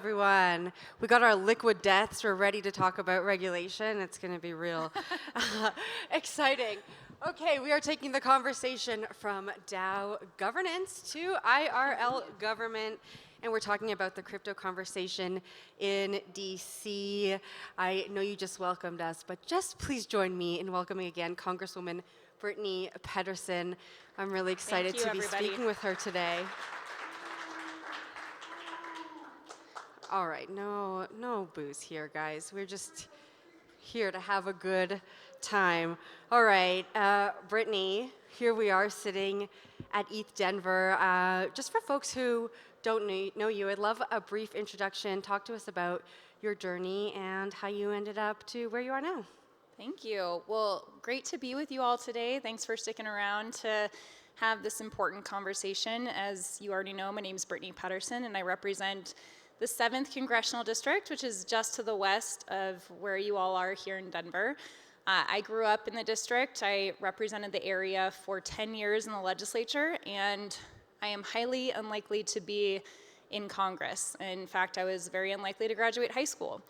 everyone. We got our liquid deaths. We're ready to talk about regulation. It's going to be real exciting. Okay, we are taking the conversation from DAO governance to IRL government, and we're talking about the crypto conversation in DC. I know you just welcomed us, but just please join me in welcoming again Congresswoman Brittany Pettersen. I'm really excited to be speaking with her today. All right, no booze here, guys. We're just here to have a good time. All right, Brittany, here we are sitting at ETHDenver. Just for folks who don't know you, I'd love a brief introduction. Talk to us about your journey and how you ended up to where you are now. Thank you. Well, great to be with you all today. Thanks for sticking around to have this important conversation. As you already know, my name is Brittany Pettersen, and I represent the 7th Congressional District, which is just to the west of where you all are here in Denver. I grew up in the district. I represented the area for 10 years in the legislature, and I am highly unlikely to be in Congress. In fact, I was very unlikely to graduate high school.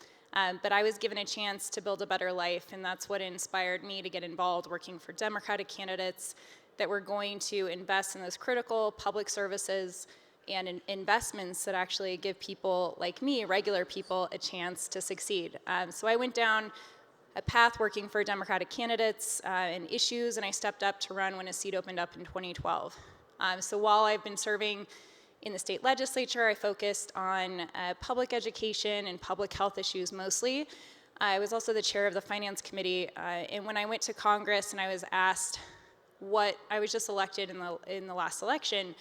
But I was given a chance to build a better life, and that's what inspired me to get involved working for Democratic candidates that were going to invest in those critical public services and investments that actually give people like me, regular people, a chance to succeed. So I went down a path working for Democratic candidates and issues, and I stepped up to run when a seat opened up in 2012. So while I've been serving in the state legislature, I focused on public education and public health issues mostly. I was also the chair of the Finance Committee, and when I went to Congress and I was asked I was just elected in the last election,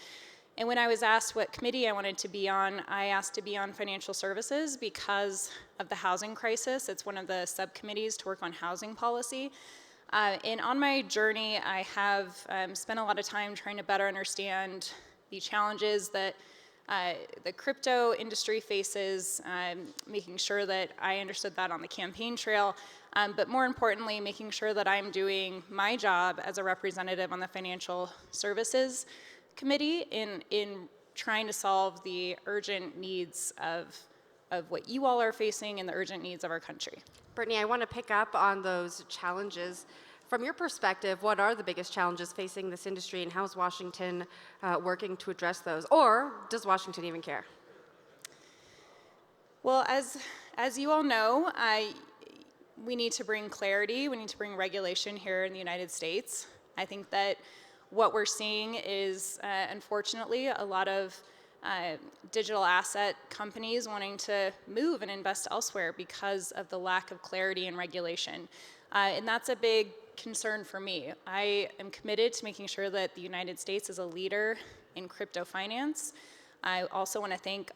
and when I was asked what committee I wanted to be on, I asked to be on financial services because of the housing crisis. It's one of the subcommittees to work on housing policy. And on my journey, I have spent a lot of time trying to better understand the challenges that the crypto industry faces, making sure that I understood that on the campaign trail, but more importantly, making sure that I'm doing my job as a representative on the Financial Services Committee in trying to solve the urgent needs of what you all are facing and the urgent needs of our country. Brittany, I want to pick up on those challenges. From your perspective, what are the biggest challenges facing this industry, and how is Washington working to address those? Or does Washington even care? Well, as you all know, we need to bring clarity. We need to bring regulation here in the United States. I think that what we're seeing is, unfortunately, a lot of digital asset companies wanting to move and invest elsewhere because of the lack of clarity and regulation. And that's a big concern for me. I am committed to making sure that the United States is a leader in crypto finance. I also want to thank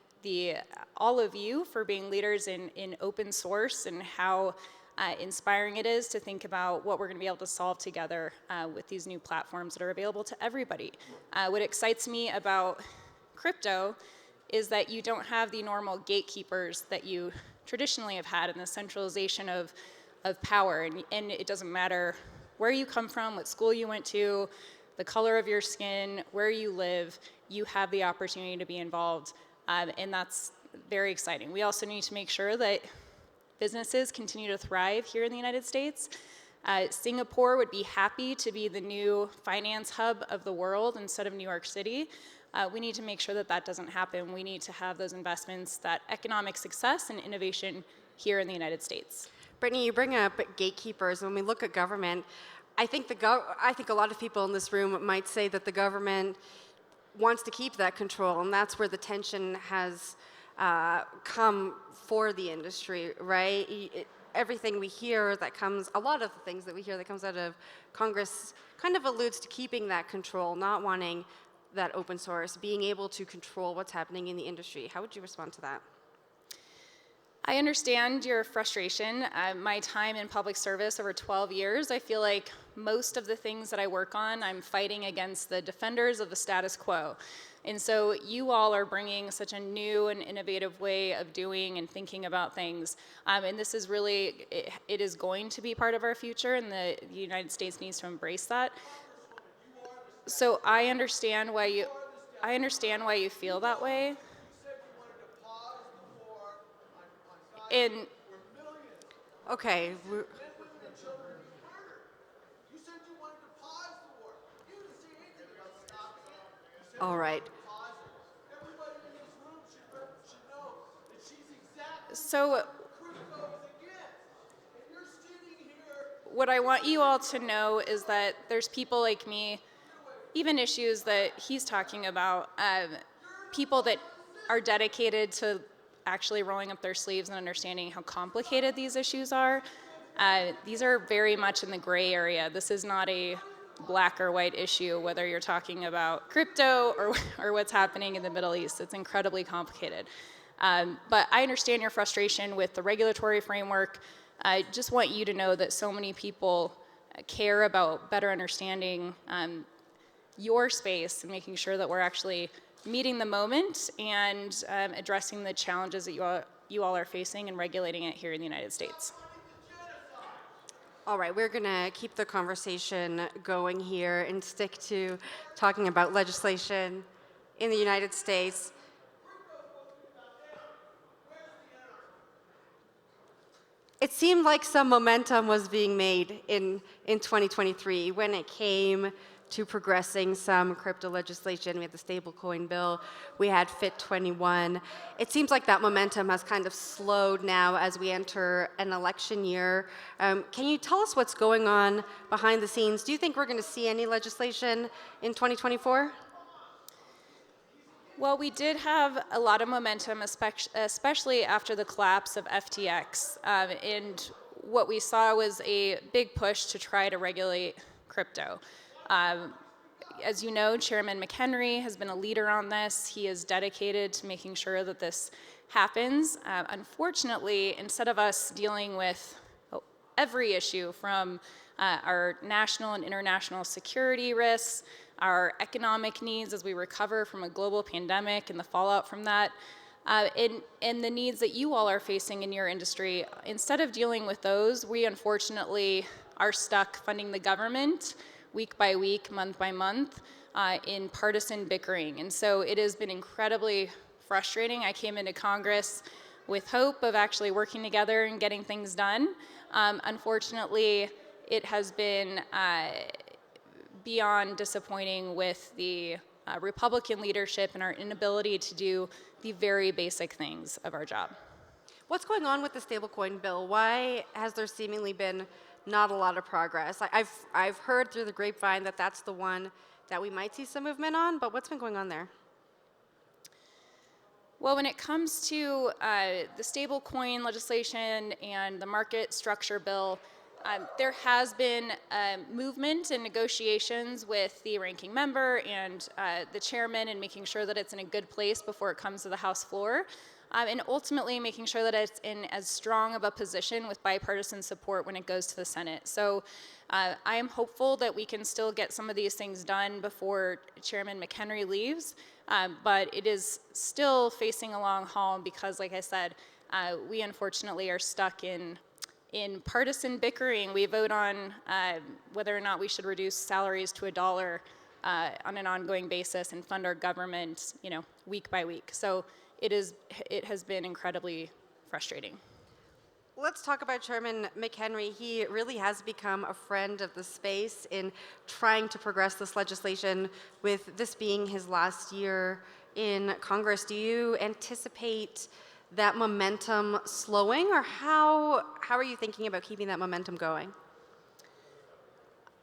all of you for being leaders in open source and how inspiring it is to think about what we're going to be able to solve together with these new platforms that are available to everybody. What excites me about crypto is that you don't have the normal gatekeepers that you traditionally have had in the centralization of power, and it doesn't matter where you come from, what school you went to, the color of your skin, where you live, you have the opportunity to be involved, and that's very exciting. We also need to make sure that businesses continue to thrive here in the United States. Singapore would be happy to be the new finance hub of the world instead of New York City. We need to make sure that that doesn't happen. We need to have those investments, that economic success and innovation here in the United States. Brittany, you bring up gatekeepers. When we look at government, I think a lot of people in this room might say that the government wants to keep that control, and that's where the tension has come for the industry, right? Everything we hear a lot of the things that we hear that comes out of Congress kind of alludes to keeping that control, not wanting that open source, being able to control what's happening in the industry. How would you respond to that? I understand your frustration. My time in public service over 12 years, I feel like most of the things that I work on, I'm fighting against the defenders of the status quo. And so you all are bringing such a new and innovative way of doing and thinking about things. And this is really, it is going to be part of our future, and the United States needs to embrace that. So I understand why you feel that way. in Okay. All right. so what I want you all to know is that there's people like me, even issues that he's talking about, people that are dedicated to actually rolling up their sleeves and understanding how complicated these issues are. These are very much in the gray area. This is not a black or white issue, whether you're talking about crypto or what's happening in the Middle East. It's incredibly complicated. But I understand your frustration with the regulatory framework. I just want you to know that so many people care about better understanding your space and making sure that we're actually meeting the moment and addressing the challenges that you all are facing and regulating it here in the United States. All right, we're going to keep the conversation going here and stick to talking about legislation in the United States. It seemed like some momentum was being made in 2023 when it came to progressing some crypto legislation. We had the stablecoin bill, we had FIT 21. It seems like that momentum has kind of slowed now as we enter an election year. Can you tell us what's going on behind the scenes? Do you think we're going to see any legislation in 2024? Well, we did have a lot of momentum, especially after the collapse of FTX. And what we saw was a big push to try to regulate crypto. As you know, Chairman McHenry has been a leader on this. He is dedicated to making sure that this happens. Unfortunately, instead of us dealing with every issue from our national and international security risks, our economic needs as we recover from a global pandemic and the fallout from that, and the needs that you all are facing in your industry, instead of dealing with those, we unfortunately are stuck funding the government week by week, month by month, in partisan bickering. And so it has been incredibly frustrating. I came into Congress with hope of actually working together and getting things done. Unfortunately, it has been beyond disappointing with the Republican leadership and our inability to do the very basic things of our job. What's going on with the stablecoin bill? Why has there seemingly been not a lot of progress? I've heard through the grapevine that that's the one that we might see some movement on, but what's been going on there? Well, when it comes to the stablecoin legislation and the market structure bill, there has been movement and negotiations with the ranking member and the chairman and making sure that it's in a good place before it comes to the House floor. And ultimately making sure that it's in as strong of a position with bipartisan support when it goes to the Senate. So I am hopeful that we can still get some of these things done before Chairman McHenry leaves, but it is still facing a long haul because, like I said, we unfortunately are stuck in partisan bickering. We vote on whether or not we should reduce salaries to $1 on an ongoing basis and fund our government, week by week. So it has been incredibly frustrating. Let's talk about Chairman McHenry. He really has become a friend of the space in trying to progress this legislation, with this being his last year in Congress. Do you anticipate that momentum slowing, or how are you thinking about keeping that momentum going?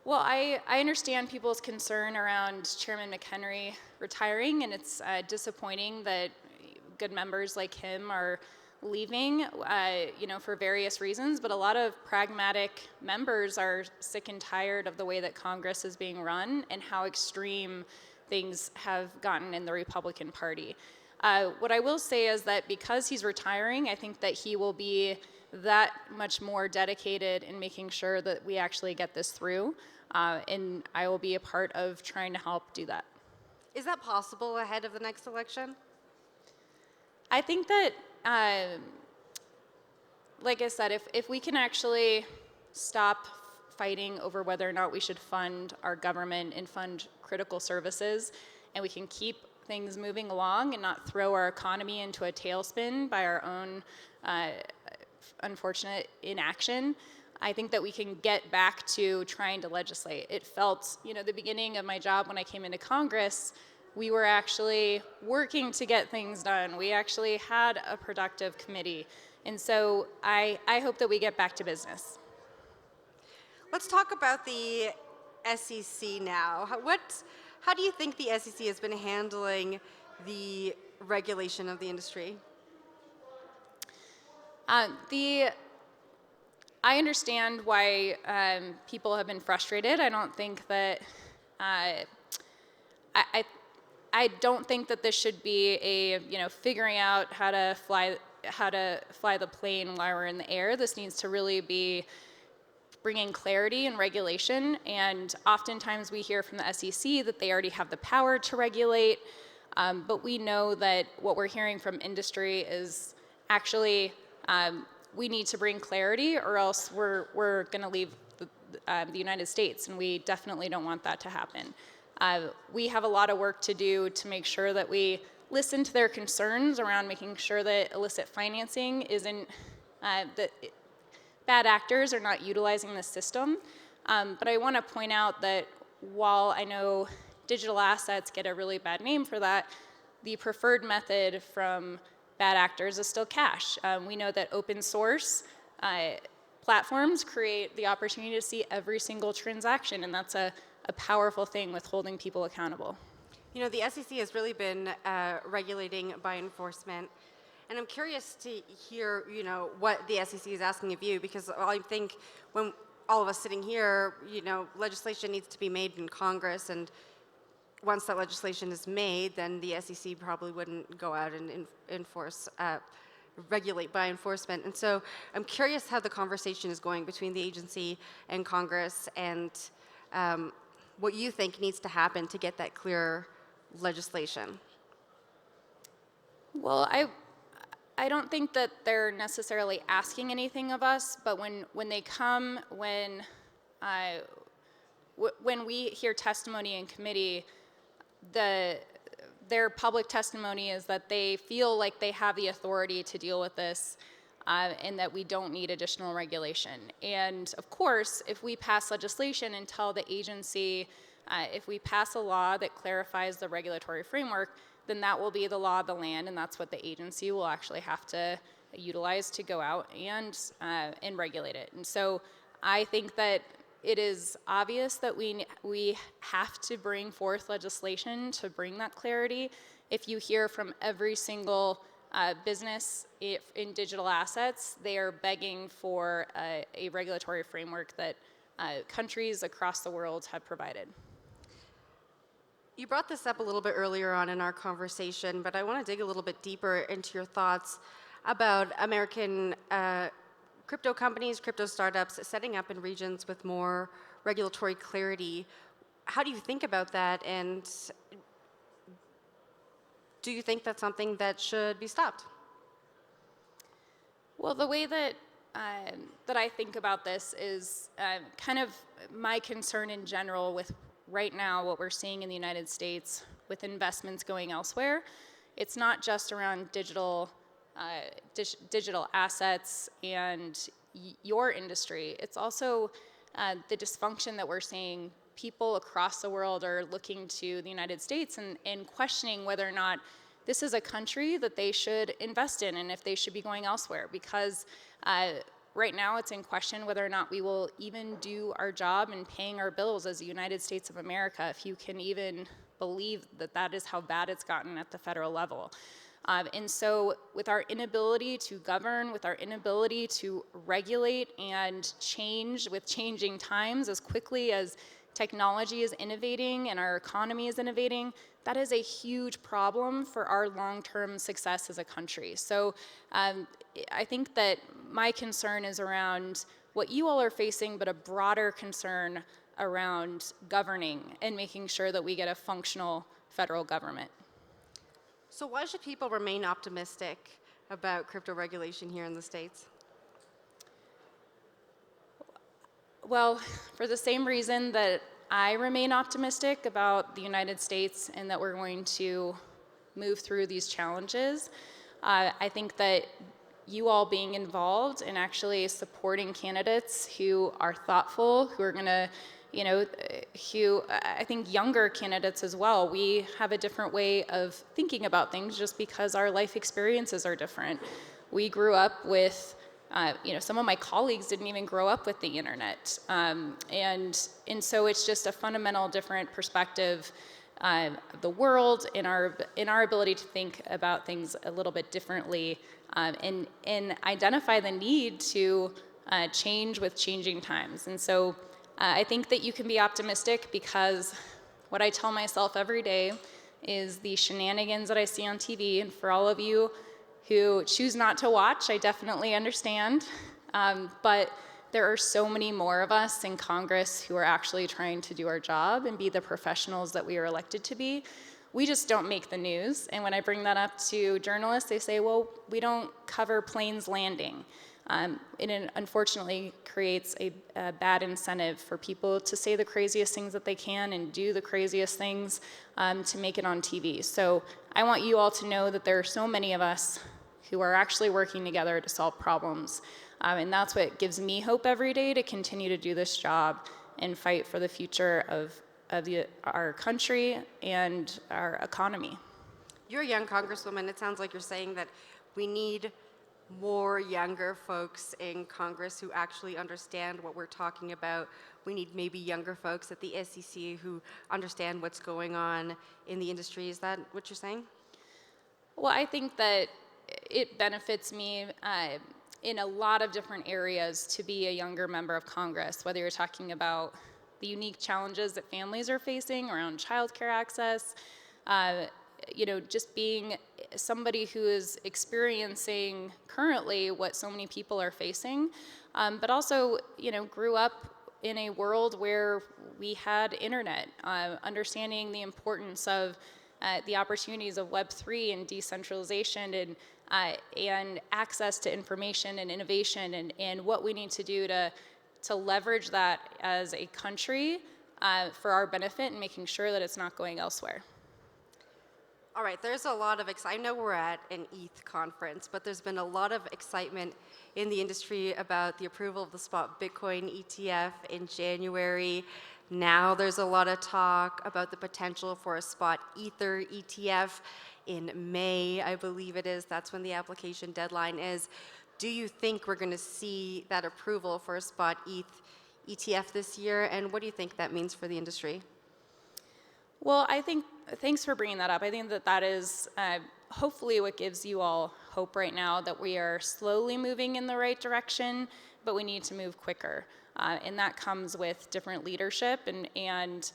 Well, I understand people's concern around Chairman McHenry retiring, and it's disappointing that good members like him are leaving, for various reasons, but a lot of pragmatic members are sick and tired of the way that Congress is being run and how extreme things have gotten in the Republican Party. What I will say is that because he's retiring, I think that he will be that much more dedicated in making sure that we actually get this through, and I will be a part of trying to help do that. Is that possible ahead of the next election? I think that, like I said, if we can actually stop fighting over whether or not we should fund our government and fund critical services, and we can keep things moving along and not throw our economy into a tailspin by our own unfortunate inaction. I think that we can get back to trying to legislate. It felt, the beginning of my job when I came into Congress, we were actually working to get things done. We actually had a productive committee. And so I hope that we get back to business. Let's talk about the SEC now. How do you think the SEC has been handling the regulation of the industry? I understand why people have been frustrated. I don't think that I don't think that this should be a figuring out how to fly the plane while we're in the air. This needs to really be bringing clarity and regulation. And oftentimes we hear from the SEC that they already have the power to regulate, but we know that what we're hearing from industry is actually we need to bring clarity, or else we're going to leave the United States, and we definitely don't want that to happen. We have a lot of work to do to make sure that we listen to their concerns around making sure that illicit financing isn't, that bad actors are not utilizing the system. But I want to point out that while I know digital assets get a really bad name for that, the preferred method from bad actors is still cash. We know that open source platforms create the opportunity to see every single transaction, and that's a powerful thing with holding people accountable. The SEC has really been regulating by enforcement, and I'm curious to hear, what the SEC is asking of you, because I think when all of us sitting here, legislation needs to be made in Congress, and once that legislation is made, then the SEC probably wouldn't go out and regulate by enforcement. And so I'm curious how the conversation is going between the agency and Congress, and what you think needs to happen to get that clear legislation. Well, I don't think that they're necessarily asking anything of us, but when they come, when we hear testimony in committee, their public testimony is that they feel like they have the authority to deal with this, and that we don't need additional regulation. And of course, if we pass legislation and tell the agency, if we pass a law that clarifies the regulatory framework, then that will be the law of the land, and that's what the agency will actually have to utilize to go out and regulate it. And so I think that it is obvious that we have to bring forth legislation to bring that clarity. If you hear from every single business in digital assets, they are begging for a regulatory framework that countries across the world have provided. You brought this up a little bit earlier on in our conversation, but I want to dig a little bit deeper into your thoughts about American crypto companies, crypto startups setting up in regions with more regulatory clarity. How do you think about that, and do you think that's something that should be stopped? Well, the way that I think about this is kind of my concern in general with right now what we're seeing in the United States with investments going elsewhere. It's not just around digital assets and your industry. It's also the dysfunction that we're seeing. People across the world are looking to the United States and questioning whether or not this is a country that they should invest in and if they should be going elsewhere, because right now it's in question whether or not we will even do our job in paying our bills as the United States of America, if you can even believe that that is how bad it's gotten at the federal level. And so with our inability to govern, with our inability to regulate and change with changing times as quickly as technology is innovating and our economy is innovating, that is a huge problem for our long-term success as a country. So I think that my concern is around what you all are facing, but a broader concern around governing and making sure that we get a functional federal government. So why should people remain optimistic about crypto regulation here in the States? Well, for the same reason that I remain optimistic about the United States and that we're going to move through these challenges. I think that you all being involved and actually supporting candidates who are thoughtful, who are going to, who I think younger candidates as well. We have a different way of thinking about things just because our life experiences are different. We grew up with, some of my colleagues didn't even grow up with the internet, and so it's just a fundamental different perspective of the world, in our ability to think about things a little bit differently, and identify the need to change with changing times. And so I think that you can be optimistic, because what I tell myself every day is the shenanigans that I see on TV, and for all of you who choose not to watch, I definitely understand, but there are so many more of us in Congress who are actually trying to do our job and be the professionals that we are elected to be. We just don't make the news. And when I bring that up to journalists, they say, well, we don't cover planes landing. It unfortunately creates a bad incentive for people to say the craziest things that they can and do the craziest things to make it on TV. So I want you all to know that there are so many of us who are actually working together to solve problems. And that's what gives me hope every day to continue to do this job and fight for the future of our country and our economy. You're a young Congresswoman. It sounds like you're saying that we need more younger folks in Congress who actually understand what we're talking about. We need maybe younger folks at the SEC who understand what's going on in the industry. Is that what you're saying? Well, I think that it benefits me in a lot of different areas to be a younger member of Congress, whether you're talking about the unique challenges that families are facing around childcare access, just being somebody who is experiencing currently what so many people are facing, but also, grew up in a world where we had internet, understanding the importance of the opportunities of Web3 and decentralization and access to information and innovation, and what we need to do to leverage that as a country for our benefit and making sure that it's not going elsewhere. All right, there's a lot of I know we're at an ETH conference, but there's been a lot of excitement in the industry about the approval of the spot Bitcoin ETF in January. Now there's a lot of talk about the potential for a spot Ether ETF in May, I believe it is. That's when the application deadline is. Do you think we're going to see that approval for a spot ETH ETF this year? And what do you think that means for the industry? Well, thanks for bringing that up. I think that is hopefully what gives you all hope right now, that we are slowly moving in the right direction, but we need to move quicker. And that comes with different leadership and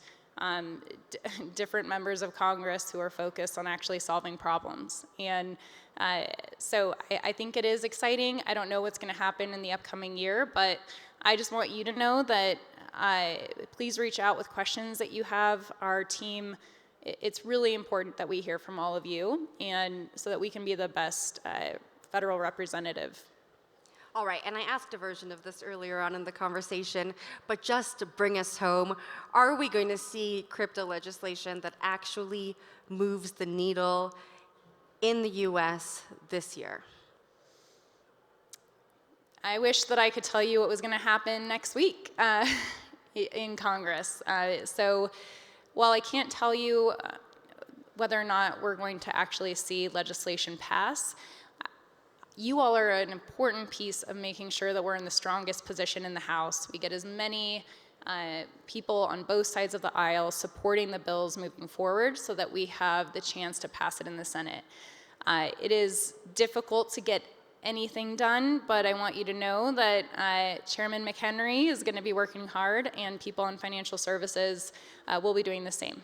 different members of Congress who are focused on actually solving problems. And so I think it is exciting. I don't know what's going to happen in the upcoming year, but I just want you to know that please reach out with questions that you have. Our team, it's really important that we hear from all of you, and so that we can be the best federal representative. All right, and I asked a version of this earlier on in the conversation, but just to bring us home, are we going to see crypto legislation that actually moves the needle in the US this year? I wish that I could tell you what was going to happen next week in Congress. So while I can't tell you whether or not we're going to actually see legislation pass, you all are an important piece of making sure that we're in the strongest position in the House. We get as many people on both sides of the aisle supporting the bills moving forward, so that we have the chance to pass it in the Senate. It is difficult to get anything done, but I want you to know that Chairman McHenry is going to be working hard, and people in financial services will be doing the same.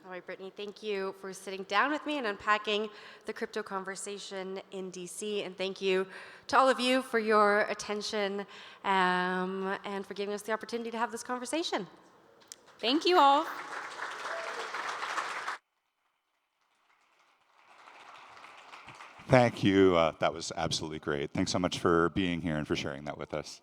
All right, Brittany, thank you for sitting down with me and unpacking the crypto conversation in DC. And thank you to all of you for your attention and for giving us the opportunity to have this conversation. Thank you all. Thank you. That was absolutely great. Thanks so much for being here and for sharing that with us.